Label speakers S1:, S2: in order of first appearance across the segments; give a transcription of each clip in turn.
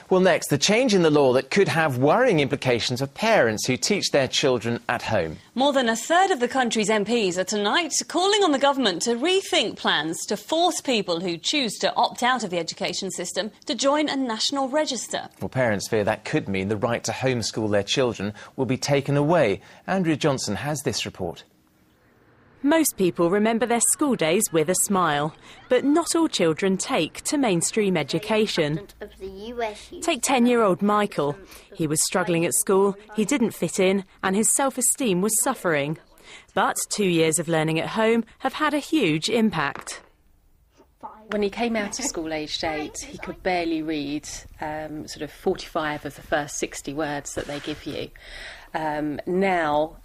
S1: Well, next, the change in the law that could have worrying implications for parents who teach their children at home.
S2: More than a third of the country's MPs are tonight calling on the government to rethink plans to force people who choose to opt out of the education system to join a national register.
S1: Well, parents fear that could mean the right to homeschool their children will be taken away. Andrea Johnson has this report.
S3: Most people remember their school days with a smile, but not all children take to mainstream education. Take 10-year-old Michael. He was struggling at school, he didn't fit in, and his self-esteem was suffering. But 2 years of learning at home have had a huge impact.
S4: When he came out of school aged 8, he could barely read sort of 45 of the first 60 words that they give you. Now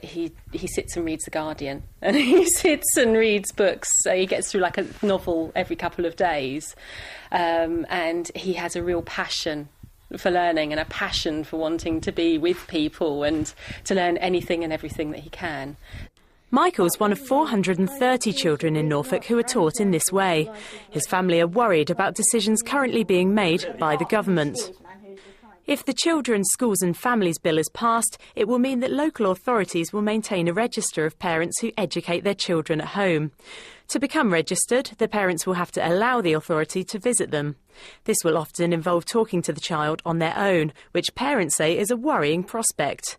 S4: he sits and reads The Guardian, and he sits and reads books. So he gets through like a novel every couple of days, and he has a real passion for learning and a passion for wanting to be with people and to learn anything and everything that he can.
S3: Michael's one of 430 children in Norfolk who are taught in this way. His family are worried about decisions currently being made by the government. If the Children's Schools and Families Bill is passed, it will mean that local authorities will maintain a register of parents who educate their children at home. To become registered, the parents will have to allow the authority to visit them. This will often involve talking to the child on their own, which parents say is a worrying prospect.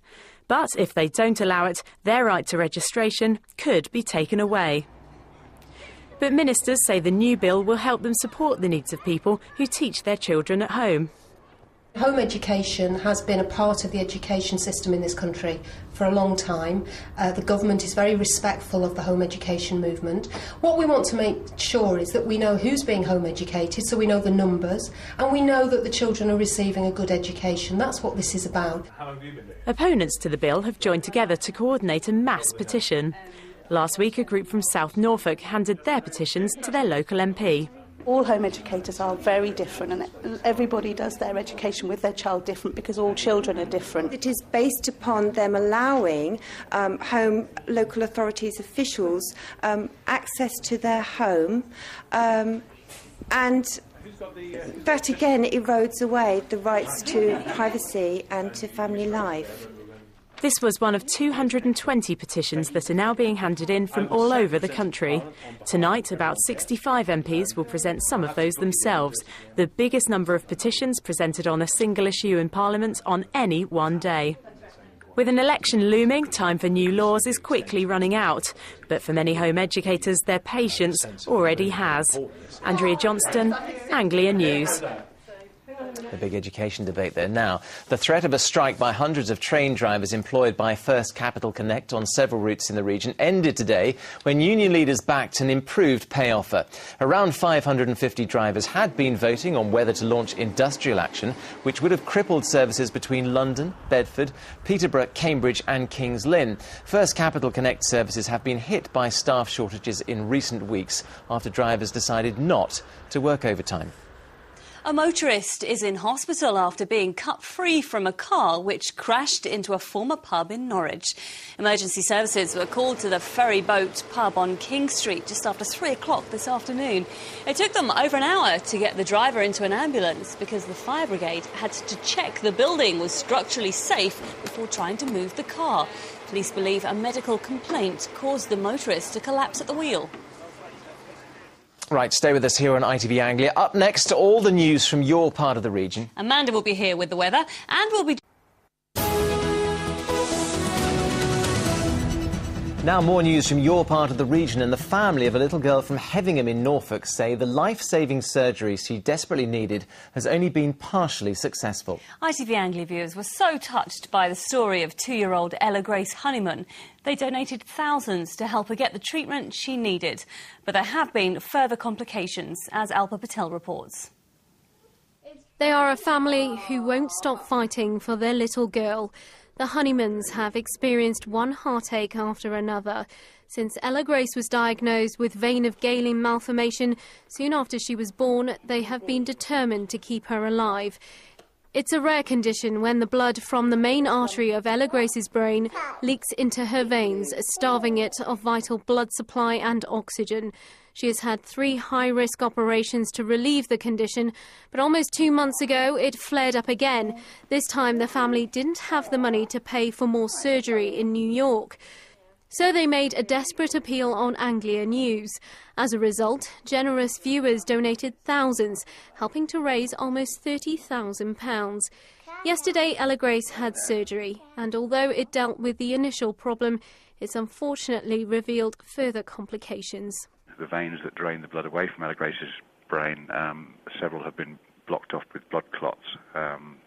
S3: But if they don't allow it, their right to registration could be taken away. But ministers say the new bill will help them support the needs of people who teach their children at home.
S5: Home education has been a part of the education system in this country for a long time. The government is very respectful of the home education movement. What we want to make sure is that we know who's being home educated, so we know the numbers, and we know that the children are receiving a good education. That's what this is about.
S3: Opponents to the bill have joined together to coordinate a mass petition. Last week, a group from South Norfolk handed their petitions to their local MP.
S6: All home educators are very different, and everybody does their education with their child different because all children are different.
S7: It is based upon them allowing home local authorities officials access to their home, and that again erodes away the rights to privacy and to family life.
S3: This was one of 220 petitions that are now being handed in from all over the country. Tonight, about 65 MPs will present some of those themselves, the biggest number of petitions presented on a single issue in Parliament on any one day. With an election looming, time for new laws is quickly running out. But for many home educators, their patience already has. Andrea Johnston, Anglia News.
S1: The big education debate there now. The threat of a strike by hundreds of train drivers employed by First Capital Connect on several routes in the region ended today when union leaders backed an improved pay offer. Around 550 drivers had been voting on whether to launch industrial action, which would have crippled services between London, Bedford, Peterborough, Cambridge and Kings Lynn. First Capital Connect services have been hit by staff shortages in recent weeks after drivers decided not to work overtime.
S2: A motorist is in hospital after being cut free from a car which crashed into a former pub in Norwich. Emergency services were called to the Ferry Boat pub on King Street just after 3 o'clock this afternoon. It took them over an hour to get the driver into an ambulance because the fire brigade had to check the building was structurally safe before trying to move the car. Police believe a medical complaint caused the motorist to collapse at the wheel.
S1: Right, stay with us here on ITV Anglia. Up next, all the news from your part of the region.
S2: Amanda will be here with the weather and we'll be...
S1: Now more news from your part of the region, and the family of a little girl from Hevingham in Norfolk say the life-saving surgery she desperately needed has only been partially successful.
S2: ITV Anglia viewers were so touched by the story of 2-year-old Ella Grace Honeyman. They donated thousands to help her get the treatment she needed. But there have been further complications, as Alpa Patel reports.
S8: They are a family who won't stop fighting for their little girl. The Honeymans have experienced one heartache after another. Since Ella Grace was diagnosed with vein of Galen malformation soon after she was born, they have been determined to keep her alive. It's a rare condition when the blood from the main artery of Ella Grace's brain leaks into her veins, starving it of vital blood supply and oxygen. She has had 3 high-risk operations to relieve the condition, but almost 2 months ago it flared up again. This time the family didn't have the money to pay for more surgery in New York. So they made a desperate appeal on Anglia News. As a result, generous viewers donated thousands, helping to raise almost £30,000. Yesterday, Ella Grace had surgery, and although it dealt with the initial problem, it's unfortunately revealed further complications.
S9: The veins that drain the blood away from Ella Grace's brain, several have been blocked off with blood clots,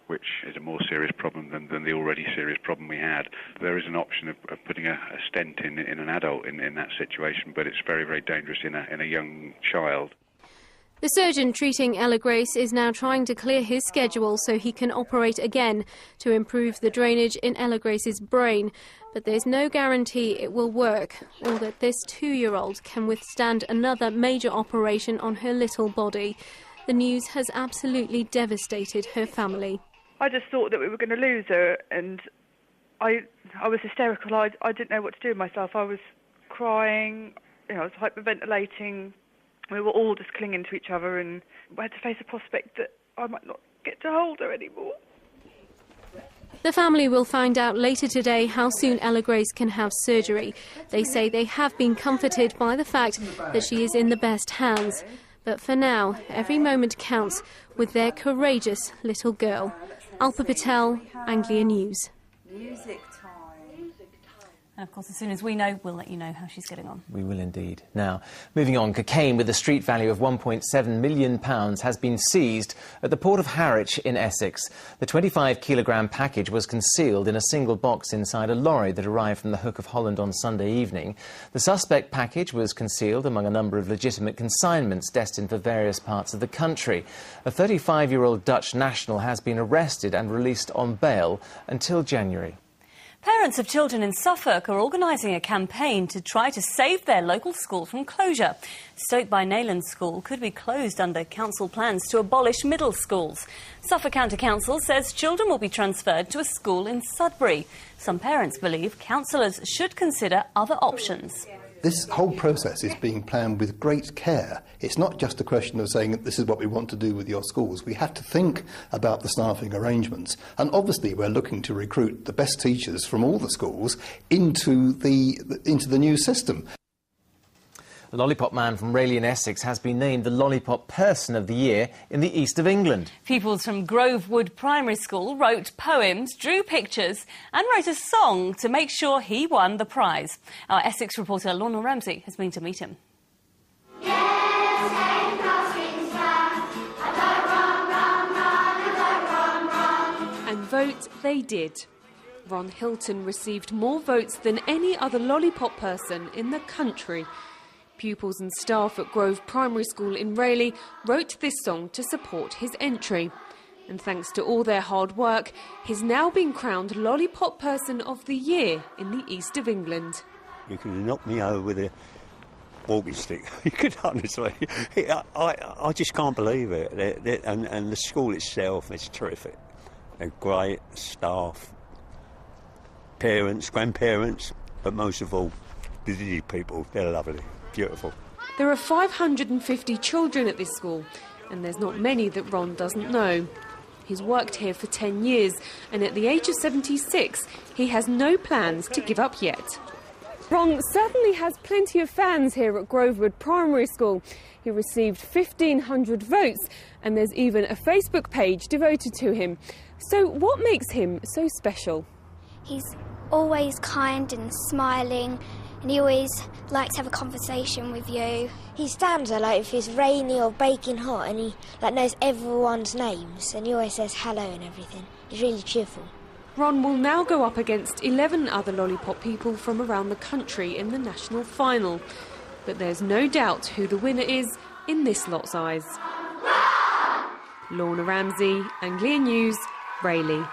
S9: which is a more serious problem than the already serious problem we had. There is an option of putting a stent in an adult in that situation, but it's very, very dangerous in a young child.
S8: The surgeon treating Ella Grace is now trying to clear his schedule so he can operate again to improve the drainage in Ella Grace's brain. But there's no guarantee it will work, or that this 2-year-old can withstand another major operation on her little body. The news has absolutely devastated her family.
S10: I just thought that we were going to lose her, and I was hysterical. I didn't know what to do with myself. I was crying, I was hyperventilating. We were all just clinging to each other, and I had to face the prospect that I might not get to hold her anymore.
S8: The family will find out later today how soon Ella Grace can have surgery. They say they have been comforted by the fact that she is in the best hands. But for now, every moment counts with their courageous little girl. Alpa Patel, Anglia News.
S2: Music time. And of course, as soon as we know, we'll let you know how she's getting on.
S1: We will indeed. Now, moving on, cocaine with a street value of £1.7 million has been seized at the port of Harwich in Essex. The 25-kilogram package was concealed in a single box inside a lorry that arrived from the Hook of Holland on Sunday evening. The suspect package was concealed among a number of legitimate consignments destined for various parts of the country. A 35-year-old Dutch national has been arrested and released on bail until January.
S2: Parents of children in Suffolk are organising a campaign to try to save their local school from closure. Stoke by Nayland School could be closed under council plans to abolish middle schools. Suffolk County Council says children will be transferred to a school in Sudbury. Some parents believe councillors should consider other options.
S11: This whole process is being planned with great care. It's not just a question of saying this is what we want to do with your schools. We have to think about the staffing arrangements. And obviously we're looking to recruit the best teachers from all the schools into the new system.
S1: The Lollipop man from Rayleigh in Essex has been named the Lollipop Person of the Year in the East of England.
S2: Pupils from Grovewood Primary School wrote poems, drew pictures and wrote a song to make sure he won the prize. Our Essex reporter Lorna Ramsey has been to meet him.
S12: And vote they did. Ron Hilton received more votes than any other Lollipop person in the country. Pupils and staff at Grove Primary School in Rayleigh wrote this song to support his entry. And thanks to all their hard work, he's now been crowned Lollipop Person of the Year in the East of England.
S13: You could knock me over with a walking stick. You could, honestly. I just can't believe it. And the school itself is terrific. They're great staff, parents, grandparents, but most of all, the people. They're lovely. Beautiful.
S12: There are 550 children at this school, and there's not many that Ron doesn't know. He's worked here for 10 years, and at the age of 76, he has no plans to give up yet. Ron certainly has plenty of fans here at Grovewood Primary School. He received 1,500 votes, and there's even a Facebook page devoted to him. So what makes him so special?
S14: He's always kind and smiling, and he always likes to have a conversation with you.
S15: He stands there like if it's rainy or baking hot, and he knows everyone's names, and he always says hello and everything. He's really cheerful.
S12: Ron will now go up against 11 other Lollipop people from around the country in the national final. But there's no doubt who the winner is in this lot's eyes. Lorna Ramsey, Anglia News, Rayleigh.